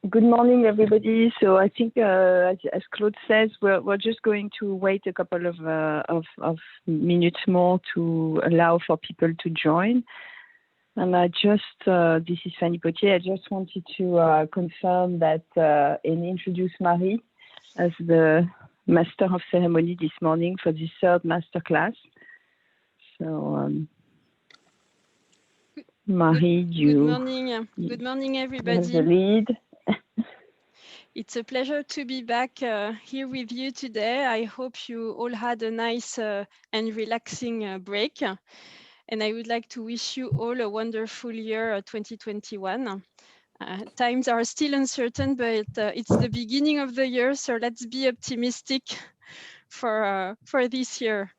Good morning, everybody. So I think, as Claude says, we're just going to wait a couple of minutes more to allow for people to join. And this is Fanny Potier. I just wanted to confirm that and introduce Marie as the Master of Ceremony this morning for this third masterclass. So, Marie, Good morning, everybody. Have the lead. It's a pleasure to be back here with you today. I hope you all had a nice and relaxing break. And I would like to wish you all a wonderful year 2021. Times are still uncertain, but it's the beginning of the year, so let's be optimistic for this year.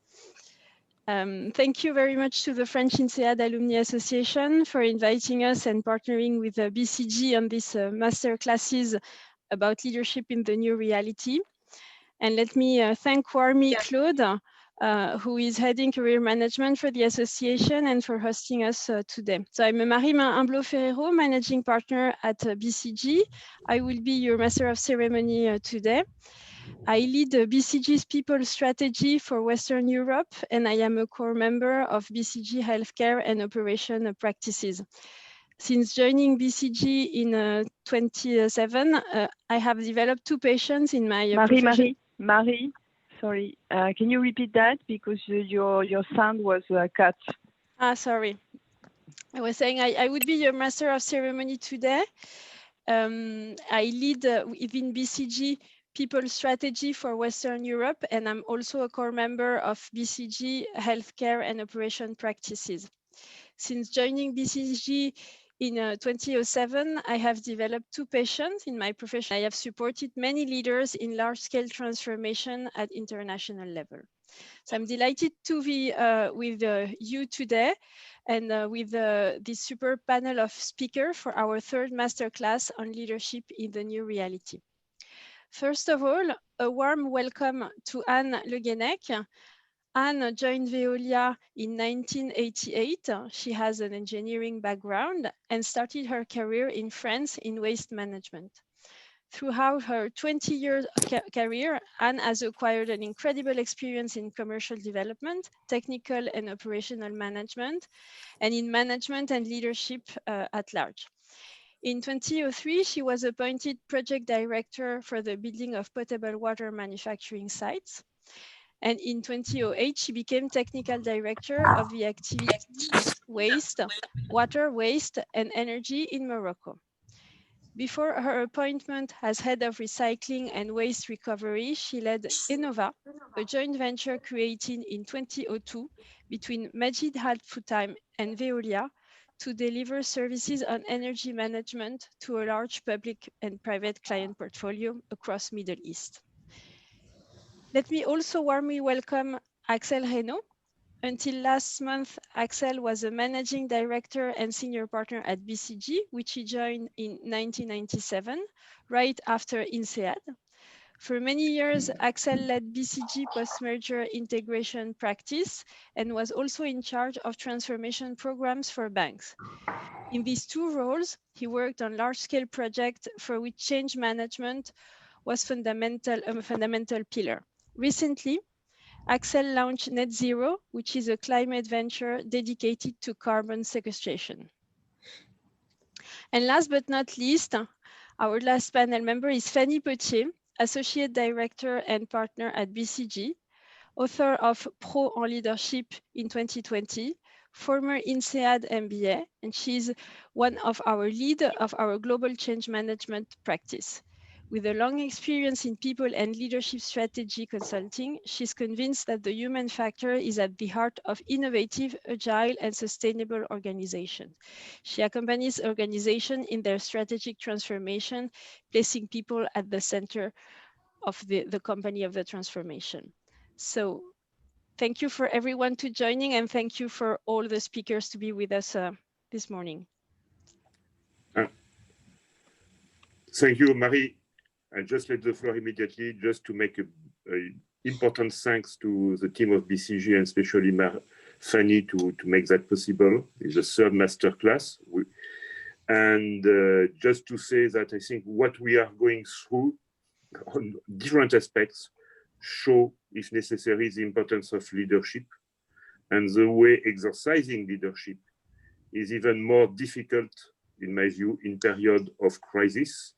Thank you very much to the French INSEAD Alumni Association for inviting us and partnering with BCG on this masterclasses about leadership in the new reality. And let me thank warmly Claude, who is heading career management for the association and for hosting us today. So I'm Marie Humblot-Ferrero, managing partner at BCG. I will be your master of ceremony today. I lead BCG's people strategy for Western Europe, and I am a core member of BCG healthcare and operation practices. Since joining BCG in 2007, I have developed 2 patients in my Marie, sorry, can you repeat that because your sound was cut? Sorry. I was saying I would be your master of ceremony today. I lead within BCG people strategy for Western Europe, and I'm also a core member of BCG healthcare and operation practices. Since joining BCG in 2007, I have developed 2 patients in my profession. I have supported many leaders in large-scale transformation at international level. So I'm delighted to be with you today and with this superb panel of speakers for our 3rd masterclass on leadership in the new reality. First of all, a warm welcome to Anne Lugeneck. Anne joined Veolia in 1988. She has an engineering background and started her career in France in waste management. Throughout her 20-year career, Anne has acquired an incredible experience in commercial development, technical and operational management, and in management and leadership at large. In 2003, she was appointed project director for the building of potable water manufacturing sites. And in 2008, she became technical director of the activities waste, water, waste, and energy in Morocco. Before her appointment as head of recycling and waste recovery, she led Innova, a joint venture created in 2002 between Majid Al Futtaim and Veolia to deliver services on energy management to a large public and private client portfolio across Middle East. Let me also warmly welcome Axel Renault. Until last month, Axel was a managing director and senior partner at BCG, which he joined in 1997, right after INSEAD. For many years, Axel led BCG post-merger integration practice and was also in charge of transformation programs for banks. In these 2 roles, he worked on large-scale projects for which change management was a fundamental pillar. Recently, Axel launched Net Zero, which is a climate venture dedicated to carbon sequestration. And last but not least, our last panel member is Fanny Potier, Associate Director and Partner at BCG, author of Pro en Leadership in 2020, former INSEAD MBA, and she's one of our lead of our global change management practice. With a long experience in people and leadership strategy consulting, she's convinced that the human factor is at the heart of innovative, agile, and sustainable organization. She accompanies organizations in their strategic transformation, placing people at the center of the company of the transformation. So thank you for everyone to joining, and thank you for all the speakers to be with us this morning. Thank you, Marie. I just let the floor immediately just to make an important thanks to the team of BCG and especially Fanny to make that possible. It's the 3rd masterclass. And just to say that I think what we are going through on different aspects show, if necessary, the importance of leadership, and the way exercising leadership is even more difficult, in my view, in period of crisis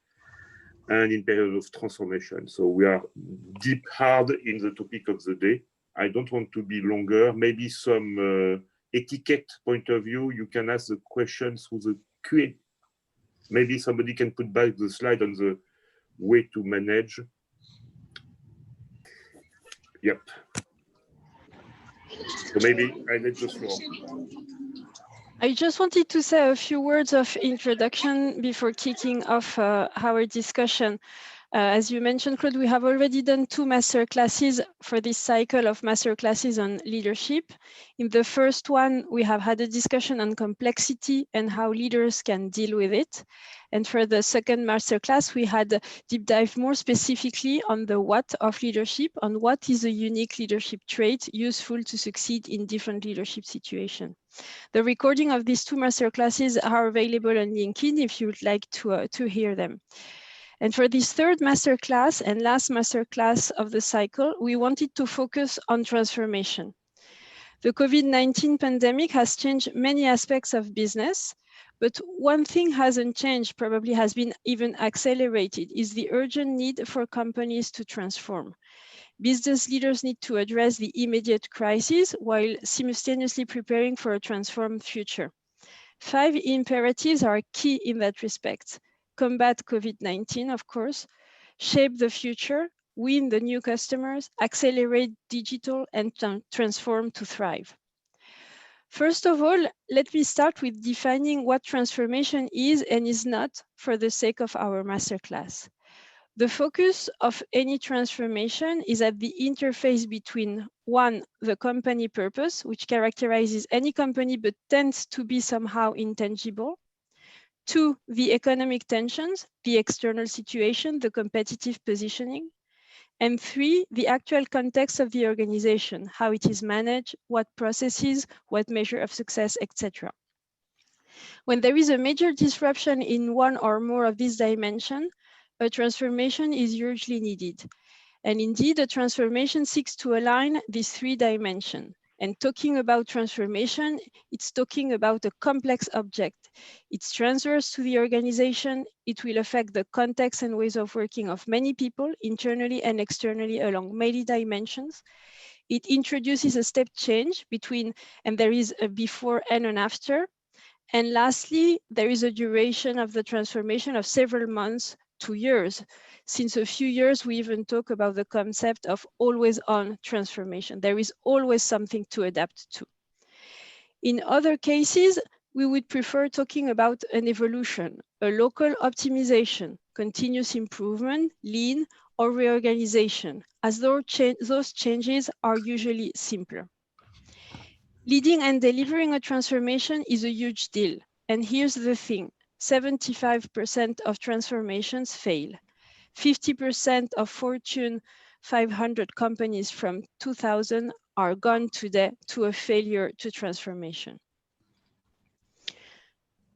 and in period of transformation. So we are deep hard in the topic of the day. I don't want to be longer. Maybe some etiquette point of view, you can ask the questions through the Q&A. Maybe somebody can put back the slide on the way to manage. Yep. So maybe I let the floor. I just wanted to say a few words of introduction before kicking off our discussion. As you mentioned, Claude, we have already done 2 masterclasses for this cycle of masterclasses on leadership. In the first one, we have had a discussion on complexity and how leaders can deal with it. And for the second masterclass, we had a deep dive more specifically on the what of leadership, on what is a unique leadership trait useful to succeed in different leadership situations. The recording of these 2 masterclasses are available on LinkedIn if you would like to hear them. And for this third masterclass and last masterclass of the cycle, we wanted to focus on transformation. The COVID-19 pandemic has changed many aspects of business, but one thing hasn't changed, probably has been even accelerated, is the urgent need for companies to transform. Business leaders need to address the immediate crisis while simultaneously preparing for a transformed future. 5 imperatives are key in that respect. Combat COVID-19, of course, shape the future, win the new customers, accelerate digital, and transform to thrive. First of all, let me start with defining what transformation is and is not for the sake of our masterclass. The focus of any transformation is at the interface between 1, the company purpose, which characterizes any company but tends to be somehow intangible. 2, the economic tensions, the external situation, the competitive positioning. And 3, the actual context of the organization, how it is managed, what processes, what measure of success, etc. When there is a major disruption in one or more of these dimensions, a transformation is hugely needed. And indeed, a transformation seeks to align these 3 dimensions. And talking about transformation, it's talking about a complex object. It's transverse to the organization. It will affect the context and ways of working of many people, internally and externally, along many dimensions. It introduces a step change between, and there is a before and an after. And lastly, there is a duration of the transformation of several months to years. Since a few years, we even talk about the concept of always-on transformation. There is always something to adapt to. In other cases, we would prefer talking about an evolution, a local optimization, continuous improvement, lean, or reorganization, as those changes are usually simpler. Leading and delivering a transformation is a huge deal. And here's the thing, 75% of transformations fail. 50% of Fortune 500 companies from 2000 are gone today to a failure to transformation.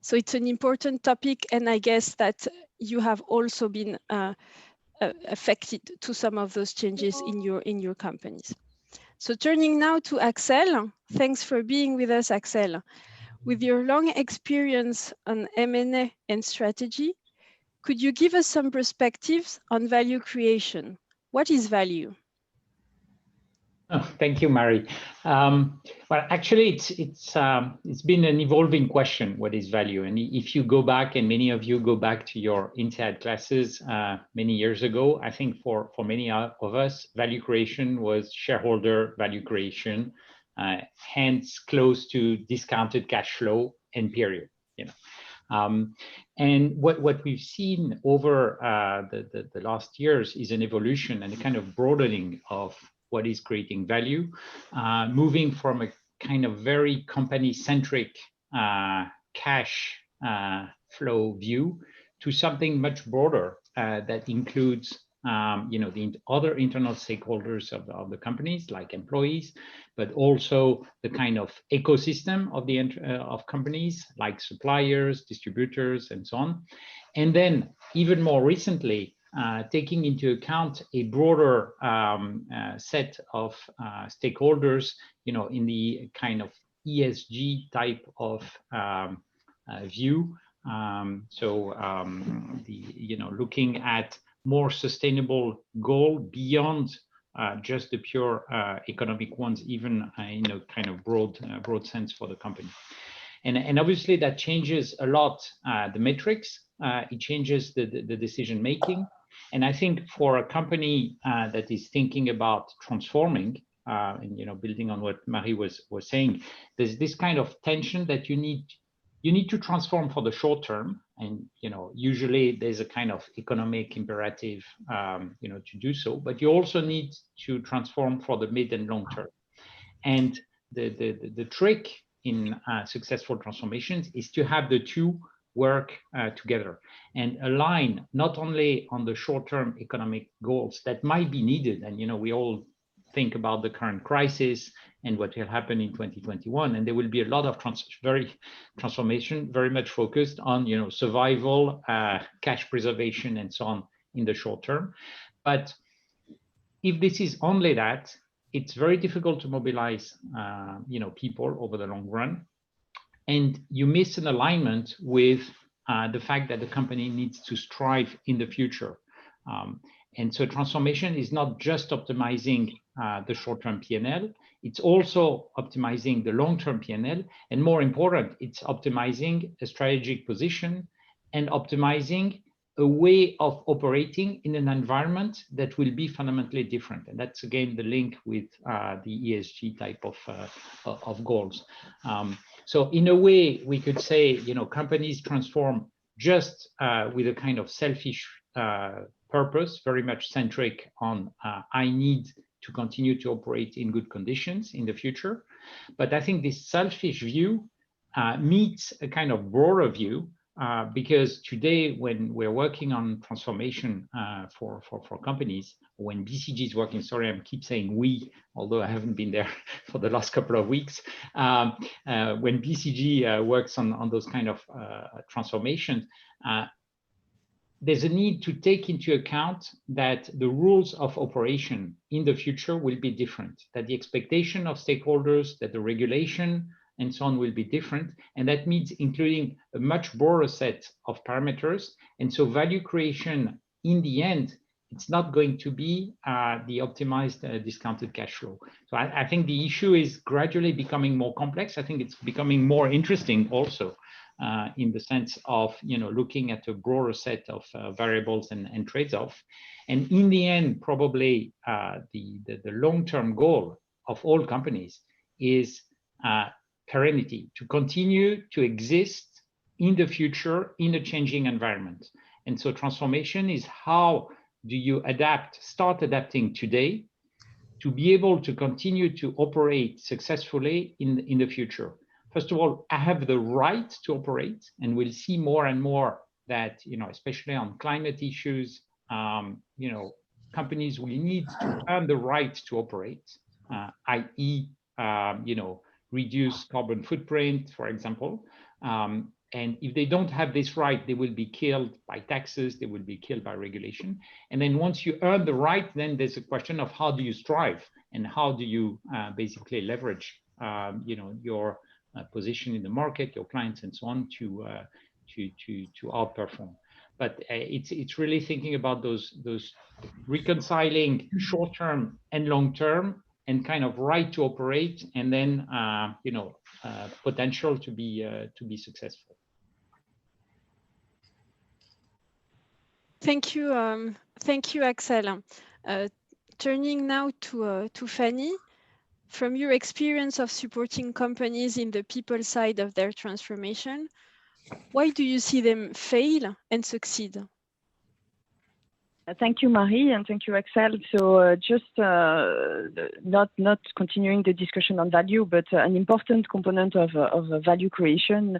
So it's an important topic, and I guess that you have also been affected to some of those changes in your companies. So turning now to Axel. Thanks for being with us, Axel. With your long experience on M&A and strategy, could you give us some perspectives on value creation? What is value? Oh, thank you, Marie. Well, actually, it's been an evolving question. What is value? And if you go back, and many of you go back to your INSEAD classes many years ago, I think for many of us, value creation was shareholder value creation, hence close to discounted cash flow and period. You know. And what we've seen over the last years is an evolution and a kind of broadening of what is creating value, moving from a kind of very company-centric cash flow view to something much broader that includes the other internal stakeholders of the companies, like employees, but also the kind of ecosystem of the of companies, like suppliers, distributors, and so on. And then even more recently, taking into account a broader set of stakeholders, in the kind of ESG type of view. Looking at more sustainable goal beyond just the pure economic ones, even in a kind of broad sense for the company. And obviously that changes a lot the metrics. It changes the decision making. And I think for a company that is thinking about transforming, and building on what Marie was saying, there's this kind of tension that you need to transform for the short term, and usually there's a kind of economic imperative to do so, but you also need to transform for the mid and long term. And the trick in successful transformations is to have the two work together and align not only on the short-term economic goals that might be needed, and we all think about the current crisis and what will happen in 2021, and there will be a lot of transformation very much focused on survival, cash preservation, and so on in the short term. But if this is only that, it's very difficult to mobilize people over the long run, and you miss an alignment with the fact that the company needs to strive in the future. And so transformation is not just optimizing the short-term P&L, it's also optimizing the long-term P&L, and more important, it's optimizing a strategic position and optimizing a way of operating in an environment that will be fundamentally different. And that's again the link with the ESG type of goals. So in a way, we could say, companies transform just with a kind of selfish purpose, very much centric on I need to continue to operate in good conditions in the future. But I think this selfish view meets a kind of broader view, because today when we're working on transformation for companies, when BCG is working, sorry, I keep saying we, although I haven't been there for the last couple of weeks, when BCG works on those kind of transformations, there's a need to take into account that the rules of operation in the future will be different, that the expectation of stakeholders, that the regulation and so on will be different. And that means including a much broader set of parameters. And so value creation, in the end, it's not going to be the optimized discounted cash flow. So I think the issue is gradually becoming more complex. I think it's becoming more interesting also in the sense of looking at a broader set of variables and trades-off. And in the end, probably the long-term goal of all companies is perennity, to continue to exist in the future in a changing environment. And so transformation is how do you start adapting today to be able to continue to operate successfully in the future. First of all, I have the right to operate, and we'll see more and more that, especially on climate issues, companies will need to earn the right to operate, i.e., reduce carbon footprint, for example. And if they don't have this right, they will be killed by taxes, they will be killed by regulation. And then once you earn the right, then there's a question of how do you strive and how do you basically leverage your position in the market, your clients, and so on to outperform. But it's really thinking about those reconciling short-term and long-term, and kind of right to operate, and then potential to be successful. Thank you, Axel. Turning now to Fanny. From your experience of supporting companies in the people side of their transformation, why do you see them fail and succeed? Thank you, Marie, and thank you, Axel. So just not continuing the discussion on value, but an important component of value creation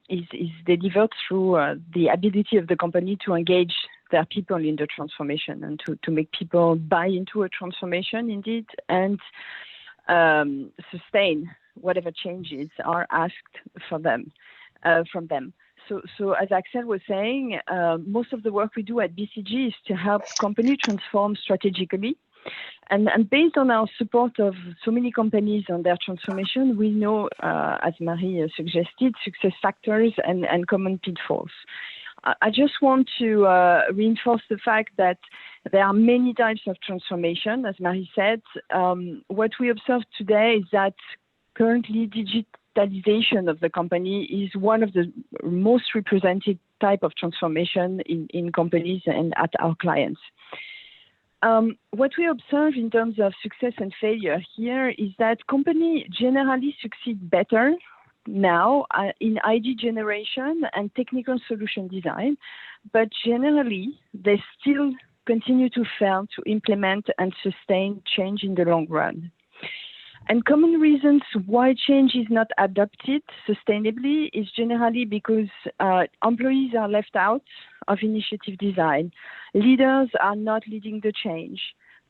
is delivered through the ability of the company to engage their people in the transformation and to make people buy into a transformation indeed and sustain whatever changes are asked from them. So as Axel was saying, most of the work we do at BCG is to help companies transform strategically. And based on our support of so many companies on their transformation, we know, as Marie suggested, success factors and common pitfalls. I just want to reinforce the fact that there are many types of transformation, as Marie said. What we observe today is that currently digitalization of the company is one of the most represented type of transformation in companies and at our clients. What we observe in terms of success and failure here is that companies generally succeed better now in ID generation and technical solution design, but generally they still continue to fail to implement and sustain change in the long run. And common reasons why change is not adopted sustainably is generally because employees are left out of initiative design. Leaders are not leading the change.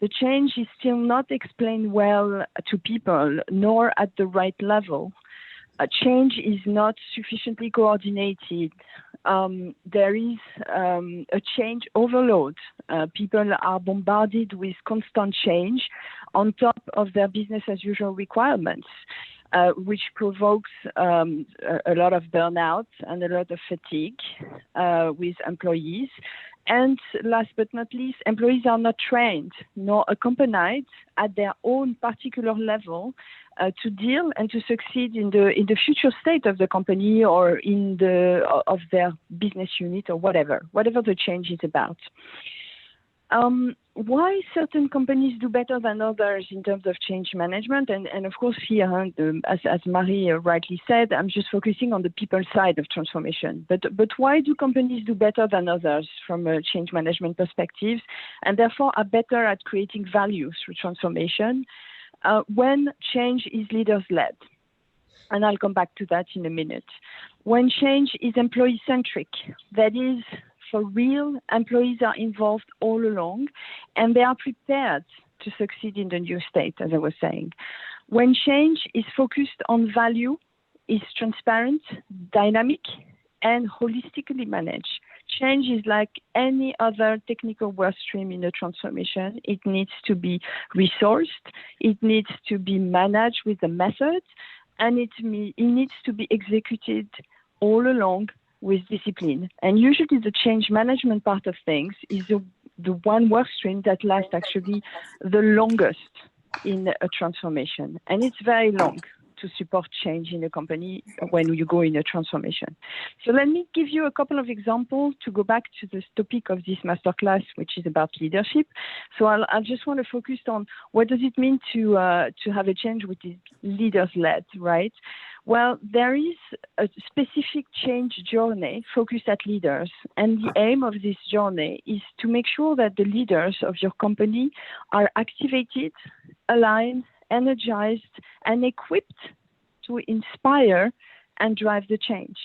The change is still not explained well to people, nor at the right level. Change is not sufficiently coordinated. There is a change overload. People are bombarded with constant change on top of their business as usual requirements, which provokes a lot of burnout and a lot of fatigue with employees. And last but not least, employees are not trained nor accompanied at their own particular level to deal and to succeed in the future state of the company or in of their business unit or whatever the change is about. Why certain companies do better than others in terms of change management? And of course here, as Marie rightly said, I'm just focusing on the people side of transformation. But why do companies do better than others from a change management perspective and therefore are better at creating value through transformation when change is leaders-led? And I'll come back to that in a minute. When change is employee-centric, that is, for real, employees are involved all along, and they are prepared to succeed in the new state, as I was saying. When change is focused on value, is transparent, dynamic, and holistically managed. Change is like any other technical work stream in a transformation. It needs to be resourced, it needs to be managed with a method, and it needs to be executed all along with discipline. And usually the change management part of things is the one work stream that lasts actually the longest in a transformation. And it's very long to support change in a company when you go in a transformation. So let me give you a couple of examples to go back to the topic of this masterclass, which is about leadership. So I just want to focus on what does it mean to have a change which is leaders-led, right? Well, there is a specific change journey focused at leaders. And the aim of this journey is to make sure that the leaders of your company are activated, aligned, energized, and equipped to inspire and drive the change.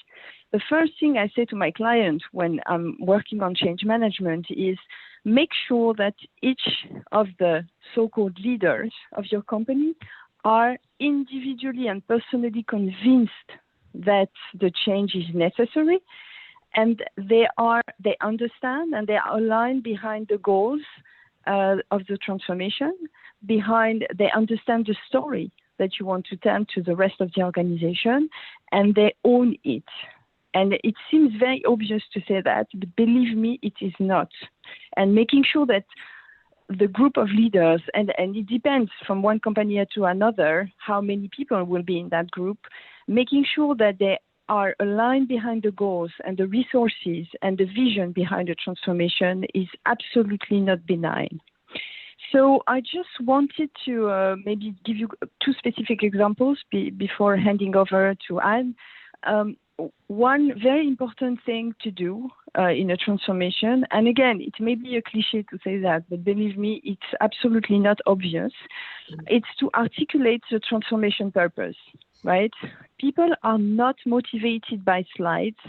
The first thing I say to my client when I'm working on change management is make sure that each of the so-called leaders of your company are individually and personally convinced that the change is necessary, and they understand and they are aligned behind the goals of the transformation, they understand the story that you want to tell to the rest of the organization, and they own it. And it seems very obvious to say that, but believe me, it is not. And making sure that the group of leaders, and it depends from one company to another, how many people will be in that group, making sure that they are aligned behind the goals and the resources and the vision behind the transformation is absolutely not benign. So I just wanted to maybe give you two specific examples before handing over to Anne. one very important thing to do in a transformation, and again, it may be a cliche to say that, but believe me, it's absolutely not obvious. It's to articulate the transformation purpose, right? People are not motivated by slides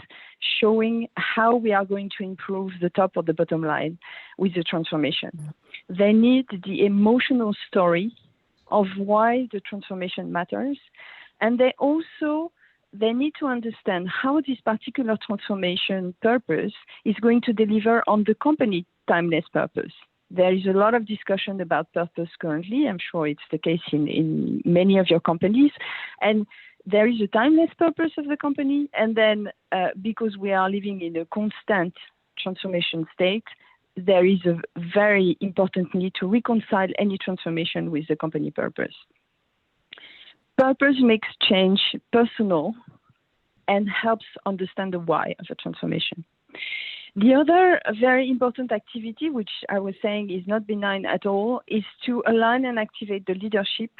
showing how we are going to improve the top or the bottom line with the transformation. They need the emotional story of why the transformation matters, and they need to understand how this particular transformation purpose is going to deliver on the company timeless purpose. There is a lot of discussion about purpose currently. I'm sure it's the case in many of your companies. And there is a timeless purpose of the company. And then because we are living in a constant transformation state, there is a very important need to reconcile any transformation with the company purpose. Purpose makes change personal and helps understand the why of a transformation. The other very important activity, which I was saying is not benign at all, is to align and activate the leadership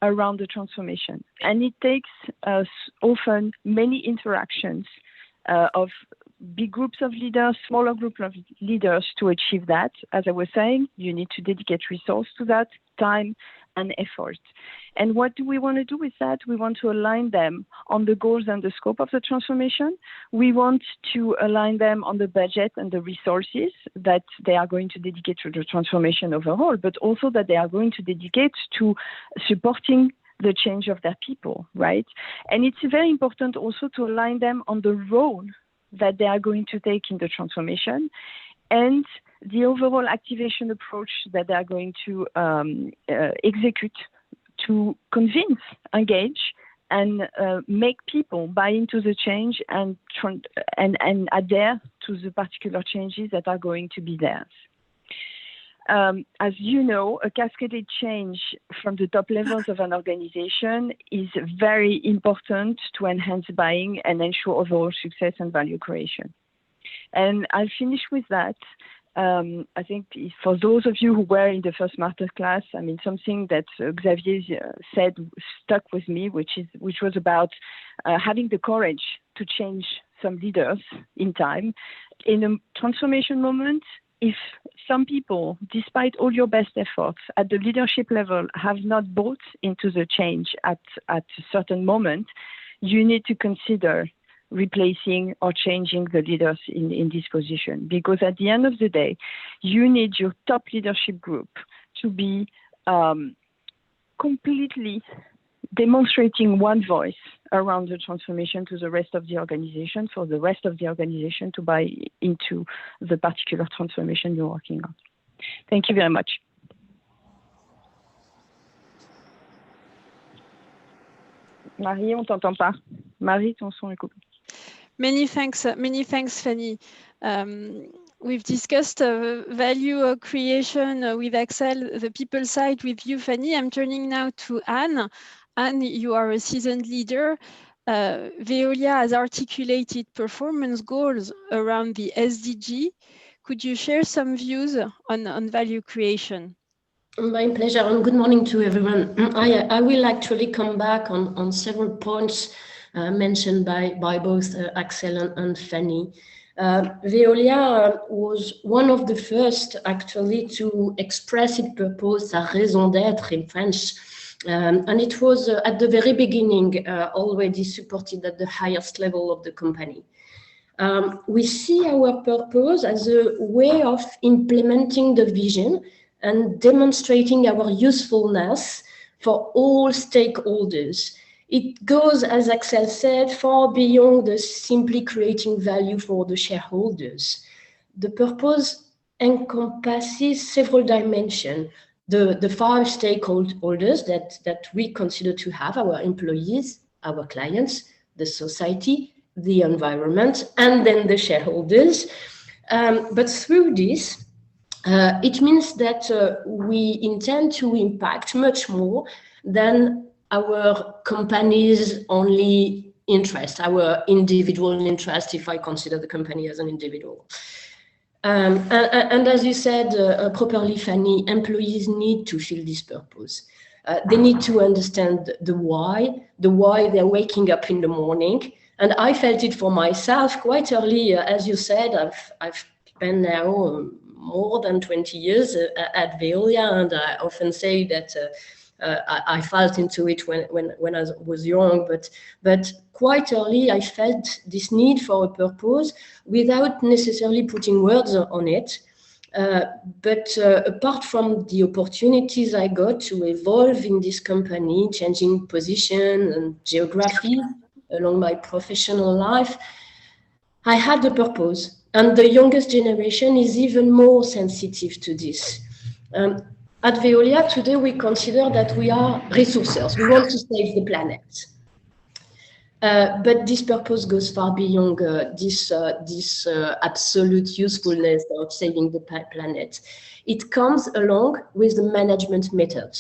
around the transformation. And it takes often many interactions of big groups of leaders, smaller groups of leaders to achieve that. As I was saying, you need to dedicate resource to that, time and effort. And what do we want to do with that? We want to align them on the goals and the scope of the transformation. We want to align them on the budget and the resources that they are going to dedicate to the transformation overall, but also that they are going to dedicate to supporting the change of their people, right? And it's very important also to align them on the role that they are going to take in the transformation and the overall activation approach that they are going to execute to convince, engage, and make people buy into the change and adhere to the particular changes that are going to be theirs. As you know, a cascaded change from the top levels of an organization is very important to enhance buying and ensure overall success and value creation. And I'll finish with that. I think for those of you who were in the first masterclass, I mean, something that Xavier said stuck with me, which was about having the courage to change some leaders in time. In a transformation moment, if some people, despite all your best efforts at the leadership level, have not bought into the change at a certain moment, you need to consider replacing or changing the leaders in this position. Because at the end of the day, you need your top leadership group to be completely demonstrating one voice around the transformation to the rest of the organization, for the rest of the organization to buy into the particular transformation you're working on. Thank you very much. Marie, on t'entend pas. Marie, ton son est coupé. Many thanks, Fanny. We've discussed value creation with Axel, the people side with you, Fanny. I'm turning now to Anne. Anne, you are a seasoned leader. Veolia has articulated performance goals around the SDG. Could you share some views on value creation? My pleasure, and good morning to everyone. I will actually come back on several points mentioned by both Axel and Fanny. Veolia was one of the first actually to express its purpose, sa raison d'être in French, and it was at the very beginning already supported at the highest level of the company. We see our purpose as a way of implementing the vision and demonstrating our usefulness for all stakeholders. It goes, as Axel said, far beyond the simply creating value for the shareholders. The purpose encompasses several dimensions. The 5 stakeholders that we consider to have: our employees, our clients, the society, the environment, and then the shareholders. But through this, it means that we intend to impact much more than our company's only interest, our individual interest, if I consider the company as an individual. And as you said properly, Fanny, employees need to feel this purpose. They need to understand the why they're waking up in the morning, And I felt it for myself quite early. As you said, I've spent now more than 20 years at Veolia, and I often say that I felt into it when I was young, but quite early I felt this need for a purpose without necessarily putting words on it. But apart from the opportunities I got to evolve in this company, changing position and geography along my professional life, I had a purpose. And the youngest generation is even more sensitive to this. At Veolia today, we consider that we are resourcers. We want to save the planet. But this purpose goes far beyond this absolute usefulness of saving the planet. It comes along with the management method.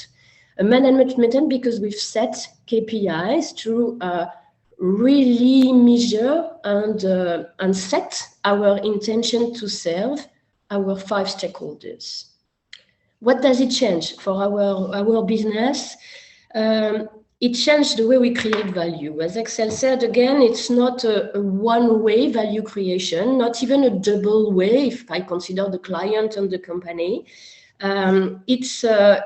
A management method because we've set KPIs to really measure and set our intention to serve our 5 stakeholders. What does it change for our business? It changed the way we create value. As Axel said, again, it's not a one-way value creation, not even a double way if I consider the client and the company. It's a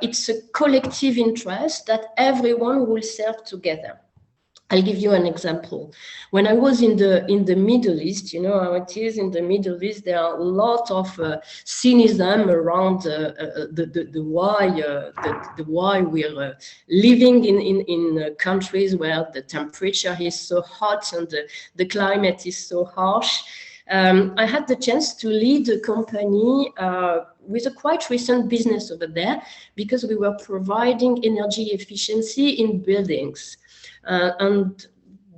collective interest that everyone will serve together. I'll give you an example. When I was in the Middle East, you know how it is in the Middle East, there are a lot of cynicism around the why we're living in countries where the temperature is so hot and the climate is so harsh. I had the chance to lead a company with a quite recent business over there because we were providing energy efficiency in buildings. And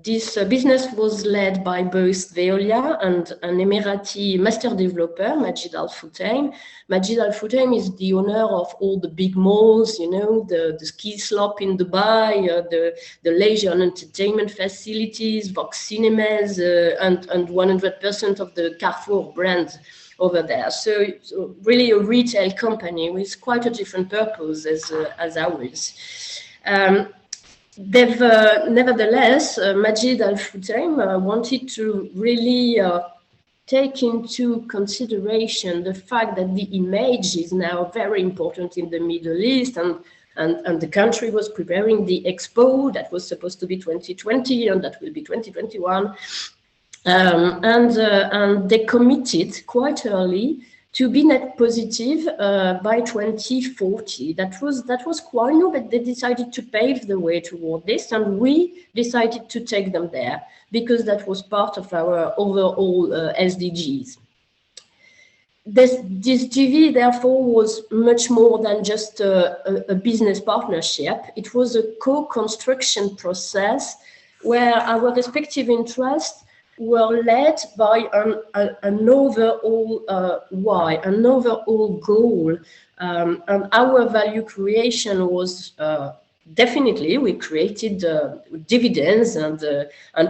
this business was led by both Veolia and an Emirati master developer, Majid Al Futtaim. Majid Al Futtaim is the owner of all the big malls, you know, the ski slope in Dubai, the leisure and entertainment facilities, Vox cinemas, and 100% of the Carrefour brand over there. So really a retail company with quite a different purpose as ours. They've nevertheless, Majid Al Futtaim wanted to really take into consideration the fact that the image is now very important in the Middle East, and the country was preparing the Expo that was supposed to be 2020 and that will be 2021, and they committed quite early to be net positive by 2040. That was quite new, but they decided to pave the way toward this, and we decided to take them there because that was part of our overall SDGs. This JV, therefore, was much more than just a business partnership. It was a co-construction process where our respective interests were led by an overall why, an overall goal. And our value creation was definitely, we created dividends and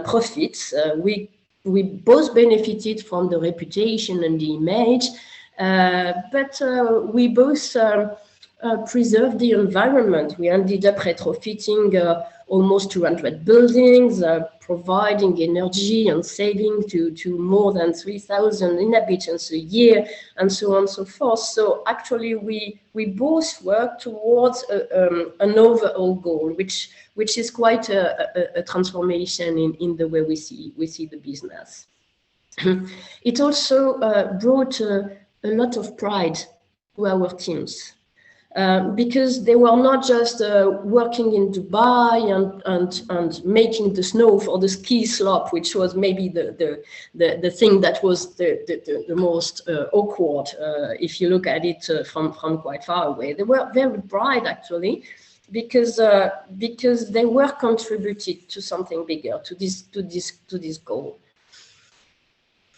profits. We both benefited from the reputation and the image, but we both preserved the environment. We ended up retrofitting almost 200 buildings, providing energy and saving to more than 3,000 inhabitants a year, and so on and so forth. So actually, we both work towards an overall goal, which is quite a transformation in the way we see the business. It also brought a lot of pride to our teams. Because they were not just working in Dubai and making the snow for the ski slope, which was maybe the thing that was the most awkward if you look at it from quite far away. They were very bright actually, because they were contributed to something bigger, to this goal.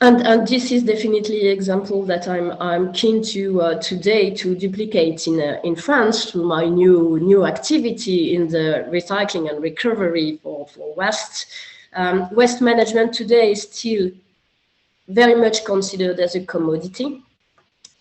And this is definitely an example that I'm keen to today to duplicate in France through my new activity in the recycling and recovery for waste. Waste management today is still very much considered as a commodity,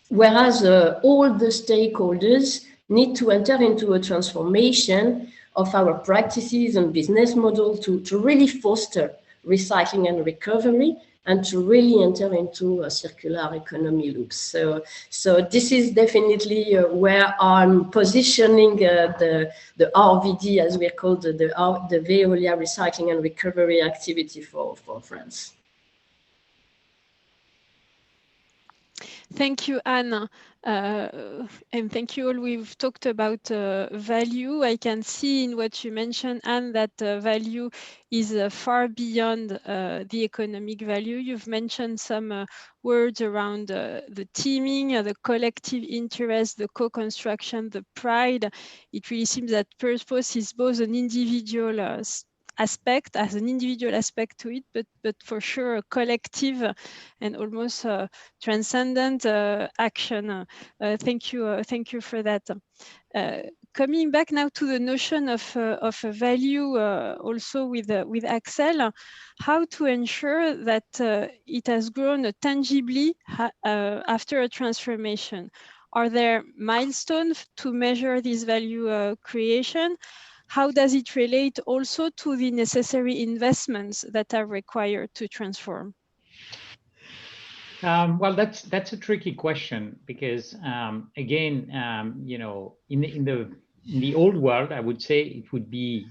whereas all the stakeholders need to enter into a transformation of our practices and business model to really foster recycling and recovery, and to really enter into a circular economy loops. So this is definitely where I'm positioning the RVD, as we're called, the Veolia Recycling and Recovery activity for France. Thank you, Anne. And thank you all. We've talked about value. I can see in what you mentioned, Anne, that value is far beyond the economic value. You've mentioned some words around the teaming, the collective interest, the co-construction, the pride. It really seems that purpose is both an individual aspect, as an individual aspect to it, but for sure a collective and almost transcendent action. Thank you for that. Coming back now to the notion of a value, also with Axel, how to ensure that it has grown tangibly after a transformation. Are there milestones to measure this value creation? How does it relate also to the necessary investments that are required to transform? Well, that's a tricky question because again, you know, in the old world, I would say it would be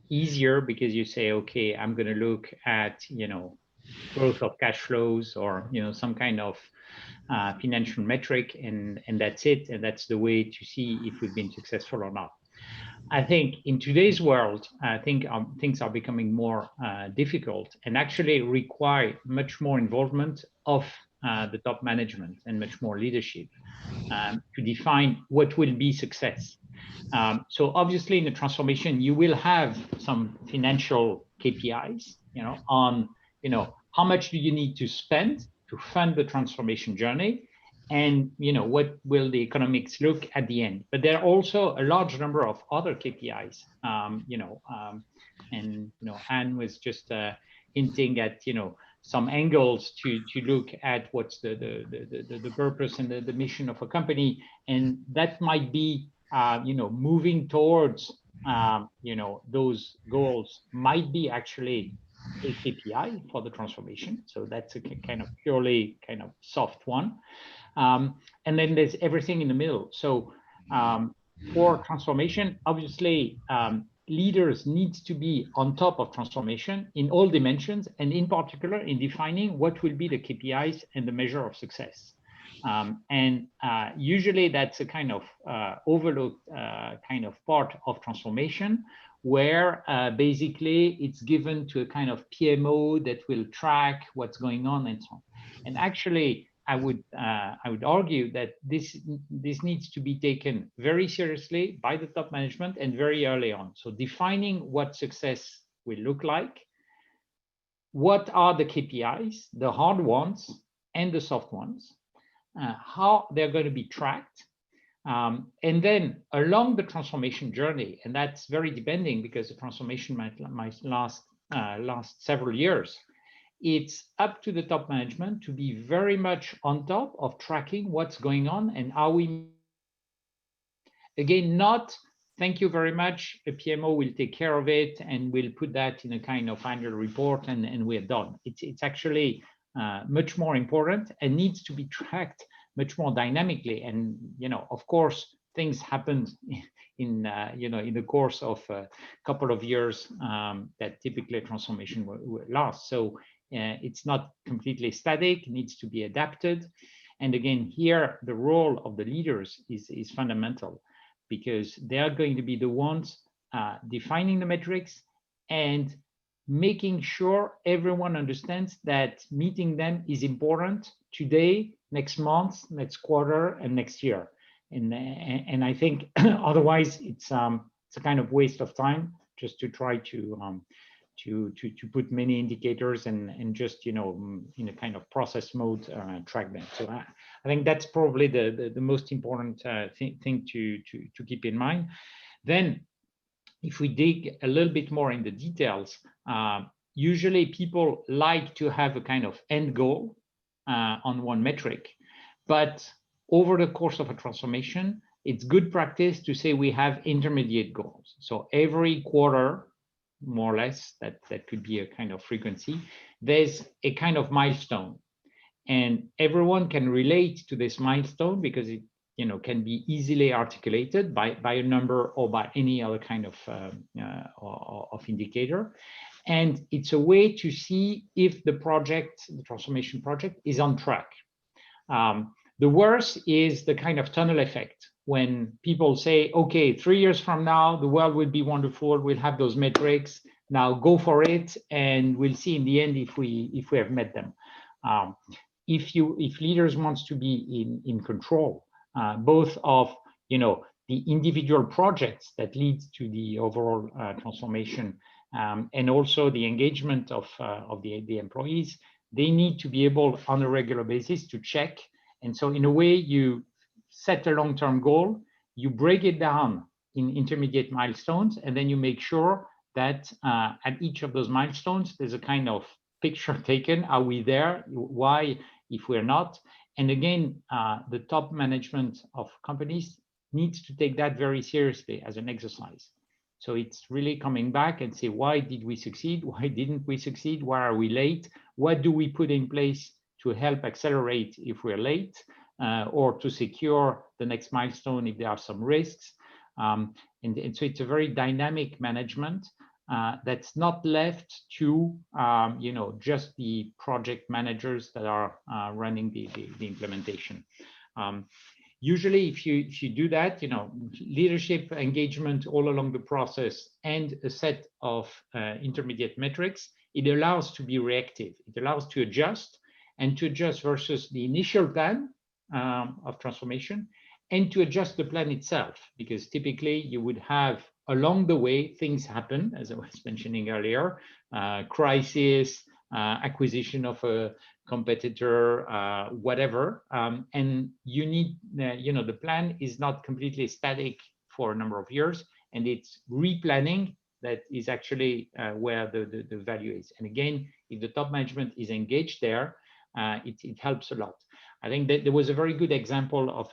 easier because you say, okay, I'm going to look at, you know, growth of cash flows or, you know, some kind of financial metric, and that's it, and that's the way to see if we've been successful or not. I think in today's world, I think things are becoming more difficult and actually require much more involvement of the top management and much more leadership to define what will be success. So obviously in the transformation, you will have some financial KPIs, you know, on, you know, how much do you need to spend to fund the transformation journey, and, you know, what will the economics look at the end. But there are also a large number of other KPIs, you know, and, you know, Anne was just hinting at, you know, some angles to look at what's the purpose and the mission of a company. And that might be, you know, moving towards, you know, those goals might be actually a KPI for the transformation. So that's a kind of purely kind of soft one. And then there's everything in the middle. So for transformation, obviously, leaders need to be on top of transformation in all dimensions, and in particular in defining what will be the KPIs and the measure of success. And usually that's a kind of overlooked kind of part of transformation, where basically it's given to a kind of PMO that will track what's going on and so on. And actually, I would argue that this needs to be taken very seriously by the top management and very early on. So defining what success will look like, what are the KPIs, the hard ones and the soft ones, how they're going to be tracked, and then along the transformation journey, and that's very depending because the transformation might last several years. It's up to the top management to be very much on top of tracking what's going on and how we, again, not thank you very much, a PMO will take care of it and we'll put that in a kind of annual report and we're done. It's actually much more important and needs to be tracked much more dynamically. And, you know, of course, things happen in, you know, in the course of a couple of years that typically a transformation will last. So it's not completely static, it needs to be adapted. And again, here, the role of the leaders is fundamental because they are going to be the ones defining the metrics and making sure everyone understands that meeting them is important today, next month, next quarter, and next year. And I think otherwise it's a kind of waste of time just to try to put many indicators and just, you know, in a kind of process mode track them. So I think that's probably the most important thing to keep in mind. Then if we dig a little bit more in the details, usually people like to have a kind of end goal on one metric, but over the course of a transformation, it's good practice to say we have intermediate goals. So every quarter, more or less, that could be a kind of frequency. There's a kind of milestone, and everyone can relate to this milestone because it can be easily articulated by a number or by any other kind of indicator. And it's a way to see if the transformation project is on track. The worst is the kind of tunnel effect, when people say, okay, 3 years from now, the world will be wonderful, we'll have those metrics, now go for it, and we'll see in the end if we have met them. If leaders want to be in control, both of the individual projects that lead to the overall transformation, and also the engagement of the employees, they need to be able on a regular basis to check. And so in a way, you set a long-term goal, you break it down in intermediate milestones, and then you make sure that at each of those milestones, there's a kind of picture taken. Are we there? Why, if we're not? And again, the top management of companies needs to take that very seriously as an exercise. So it's really coming back and say, why did we succeed? Why didn't we succeed? Why are we late? What do we put in place to help accelerate if we're late, or to secure the next milestone if there are some risks? And so it's a very dynamic management that's not left to just the project managers that are running the implementation. Usually, if you do that, leadership engagement all along the process and a set of intermediate metrics, it allows to be reactive. It allows to adjust, and to adjust versus the initial plan of transformation, and to adjust the plan itself, because typically you would have along the way things happen, as I was mentioning earlier, crisis, acquisition of a competitor, whatever, and you need, the plan is not completely static for a number of years, and it's replanning that is actually where the value is. And again, if the top management is engaged there, it helps a lot. I think that there was a very good example of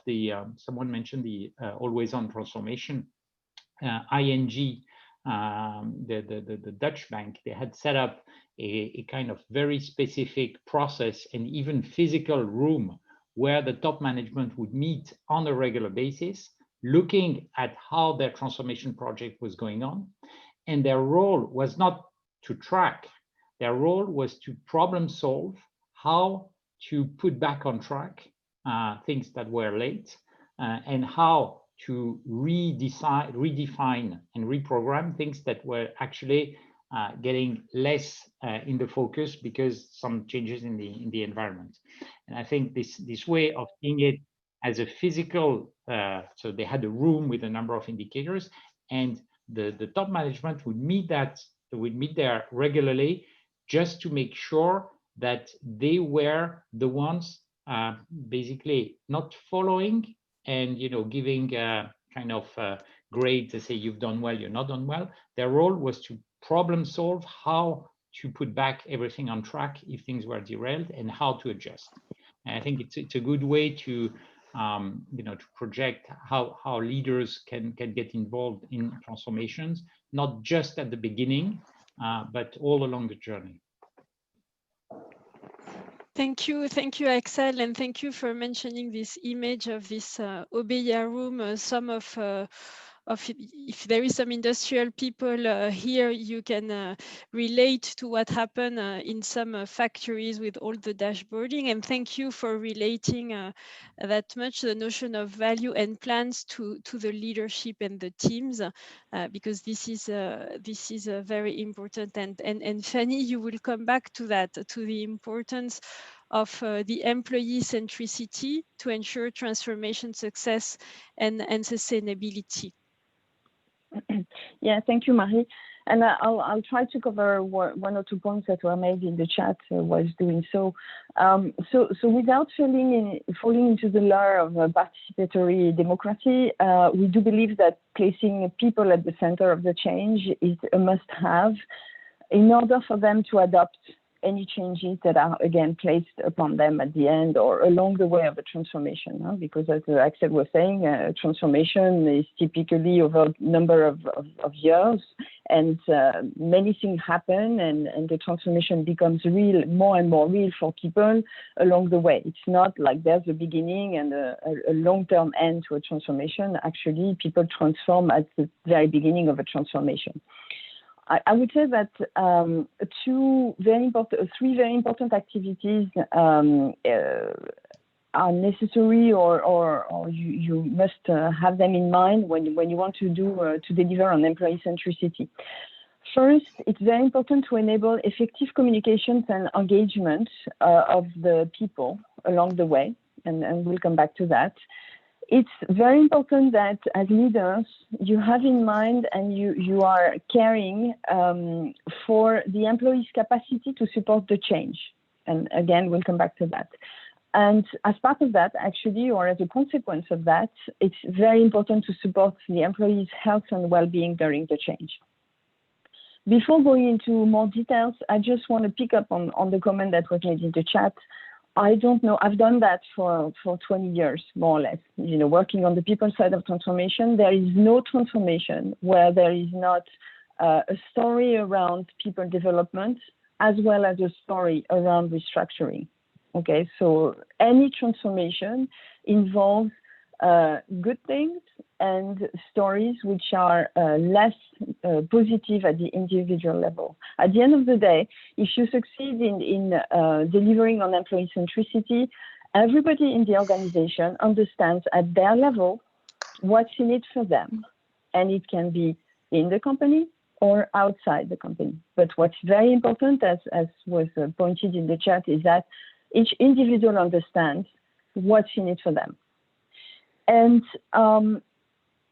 someone mentioned the always-on transformation. ING, the Dutch bank, they had set up a kind of very specific process and even physical room where the top management would meet on a regular basis, looking at how their transformation project was going on. And their role was not to track, their role was to problem solve how to put back on track things that were late, and how to redefine and reprogram things that were actually getting less in the focus because some changes in the environment. And I think this way of seeing it as a physical, so they had a room with a number of indicators, and the top management would meet there regularly just to make sure that they were the ones basically not following and giving kind of grade to say you've done well, you're not done well. Their role was to problem solve how to put back everything on track if things were derailed, and how to adjust. And I think it's a good way to to project how leaders can get involved in transformations, not just at the beginning, but all along the journey. Thank you, Axel, and thank you for mentioning this image of this Obeya room. Some of if there is some industrial people here, you can relate to what happened in some factories with all the dashboarding. And thank you for relating that much the notion of value and plans to the leadership and the teams, because this is very important. And Fanny, you will come back to that, to the importance of the employee centricity to ensure transformation success and sustainability. Yeah, thank you, Marie. And I'll try to cover one or two points that were made in the chat while doing so. So without falling into the lure of participatory democracy, we do believe that placing people at the center of the change is a must-have in order for them to adopt any changes that are, again, placed upon them at the end or along the way of a transformation. Because as Axel was saying, transformation is typically over a number of years, and many things happen, and the transformation becomes real, more and more real for people along the way. It's not like there's a beginning and a long-term end to a transformation. Actually, people transform at the very beginning of a transformation. I would say that three very important activities are necessary, or you must have them in mind when you want to deliver on employee centricity. First, it's very important to enable effective communications and engagement of the people along the way, and we'll come back to that. It's very important that as leaders, you have in mind and you are caring for the employees' capacity to support the change. And again, we'll come back to that. And as part of that, actually, or as a consequence of that, it's very important to support the employees' health and well-being during the change. Before going into more details, I just want to pick up on the comment that was made in the chat. I don't know, I've done that for 20 years, more or less, working on the people side of transformation. There is no transformation where there is not a story around people development, as well as a story around restructuring. Okay, so any transformation involves good things and stories which are less positive at the individual level. At the end of the day, if you succeed in delivering on employee centricity, everybody in the organization understands at their level what's in it for them. And it can be in the company or outside the company. But what's very important, as was pointed in the chat, is that each individual understands what's in it for them. And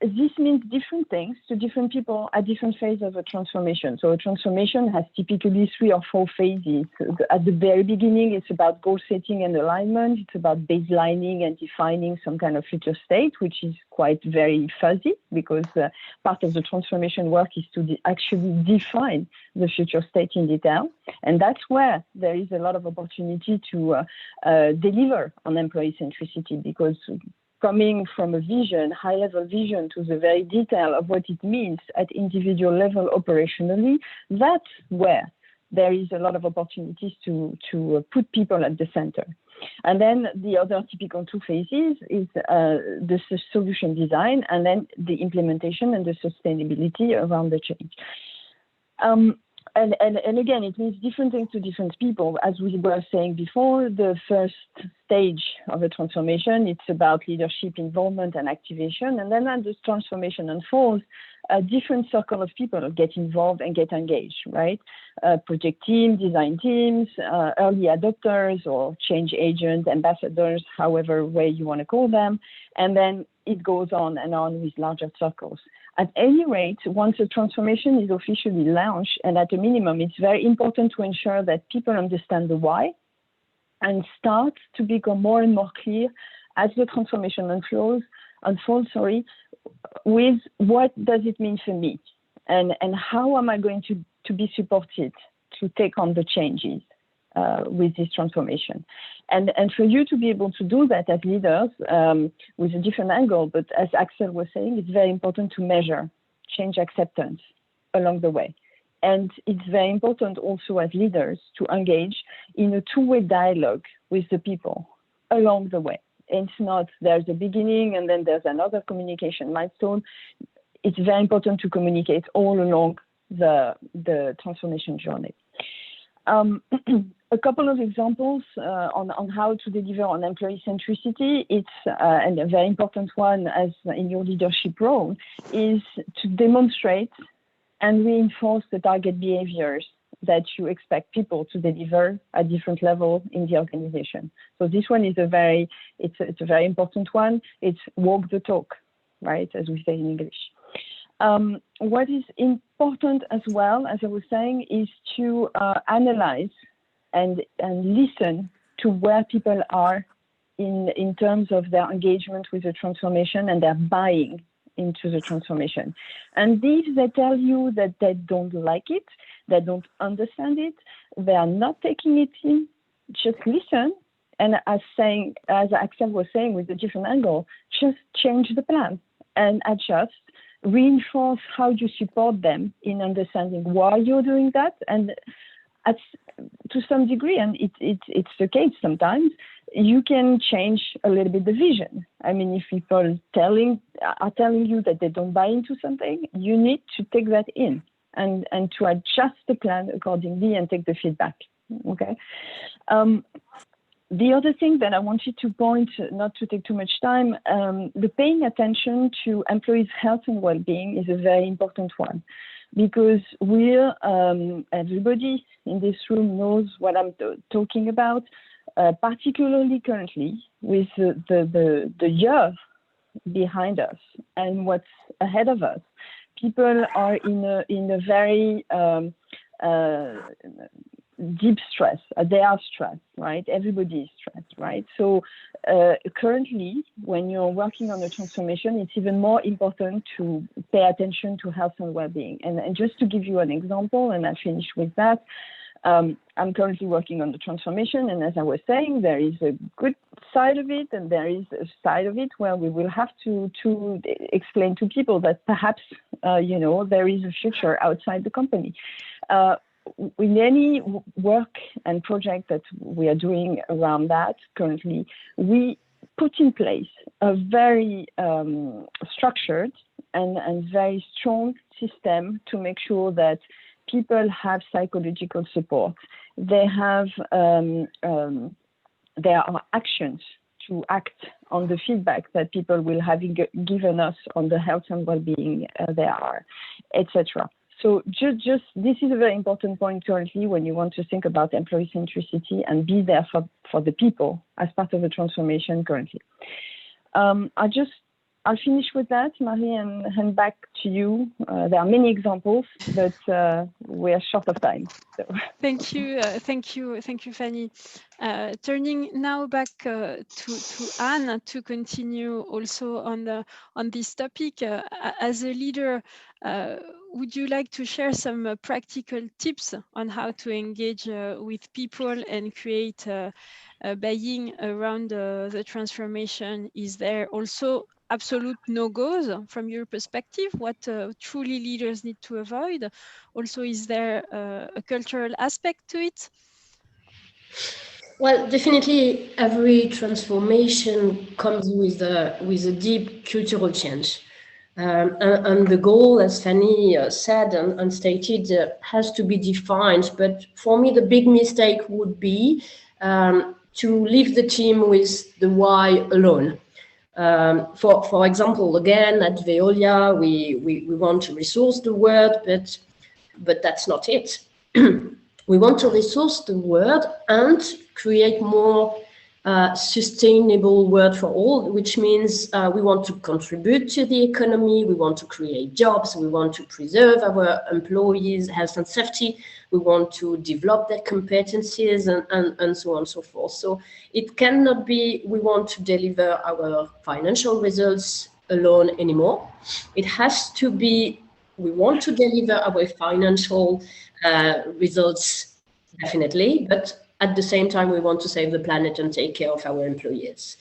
this means different things to different people at different phases of a transformation. So a transformation has typically 3 or 4 phases. At the very beginning, it's about goal setting and alignment. It's about baselining and defining some kind of future state, which is quite very fuzzy, because part of the transformation work is to actually define the future state in detail. And that's where there is a lot of opportunity to deliver on employee centricity, because coming from a vision, high-level vision, to the very detail of what it means at individual level operationally, that's where there is a lot of opportunities to put people at the center. And then the other typical 2 phases is the solution design, and then the implementation and the sustainability around the change. And again, it means different things to different people. As we were saying before, the first stage of a transformation, it's about leadership involvement and activation. And then as this transformation unfolds, a different circle of people get involved and get engaged, right? Project teams, design teams, early adopters or change agents, ambassadors, however way you want to call them. And then it goes on and on with larger circles. At any rate, once a transformation is officially launched, and at a minimum, it's very important to ensure that people understand the why and start to become more and more clear as the transformation unfolds, with what does it mean for me, and how am I going to be supported to take on the changes with this transformation. And for you to be able to do that as leaders with a different angle, but as Axel was saying, it's very important to measure change acceptance along the way. And it's very important also as leaders to engage in a two-way dialogue with the people along the way. It's not there's a beginning and then there's another communication milestone. It's very important to communicate all along the transformation journey. A couple of examples on how to deliver on employee centricity. It's and a very important one, as in your leadership role, is to demonstrate and reinforce the target behaviors that you expect people to deliver at different levels in the organization. So this one is a very important one. It's walk the talk, right, as we say in English. What is important as well, as I was saying, is to analyze and listen to where people are in terms of their engagement with the transformation and their buying into the transformation. And these, they tell you that they don't like it, they don't understand it, they are not taking it in, just listen. And as Axel was saying, with a different angle, just change the plan and adjust, reinforce how you support them in understanding why you're doing that. And to some degree, and it's the case sometimes, you can change a little bit the vision. I mean, if people are telling you that they don't buy into something, you need to take that in and to adjust the plan accordingly and take the feedback. Okay. The other thing that I wanted to point, not to take too much time, the paying attention to employees' health and well-being is a very important one, because everybody in this room knows what I'm talking about, particularly currently with the year behind us and what's ahead of us. People are in a very deep stress. They are stressed, right? Everybody is stressed, right? So currently, when you're working on a transformation, it's even more important to pay attention to health and well-being. And just to give you an example, and I'll finish with that, I'm currently working on the transformation, and as I was saying, there is a good side of it, and there is a side of it where we will have to explain to people that perhaps, there is a future outside the company. In any work and project that we are doing around that currently, we put in place a very structured and very strong system to make sure that people have psychological support. They have there are actions to act on the feedback that people will have given us on the health and well-being there are, etc. So just this is a very important point currently when you want to think about employee centricity and be there for the people as part of the transformation currently. I'll finish with that, Marie, and hand back to you. There are many examples, but we are short of time. So. Thank you, Fanny. Turning now back to Anne to continue also on this topic. As a leader, would you like to share some practical tips on how to engage with people and create buy-in around the transformation? Is there also absolute no-goes from your perspective? What truly leaders need to avoid? Also, is there a cultural aspect to it? Well, definitely every transformation comes with a deep cultural change. And the goal, as Fanny said and stated, has to be defined. But for me, the big mistake would be to leave the team with the why alone. For example, again, at Veolia, we want to resource the world, but that's not it. We want to resource the world and create more sustainable world for all, which means we want to contribute to the economy, we want to create jobs, we want to preserve our employees' health and safety, we want to develop their competencies and so on and so forth. So it cannot be we want to deliver our financial results alone anymore. It has to be we want to deliver our financial results, definitely, but at the same time, we want to save the planet and take care of our employees.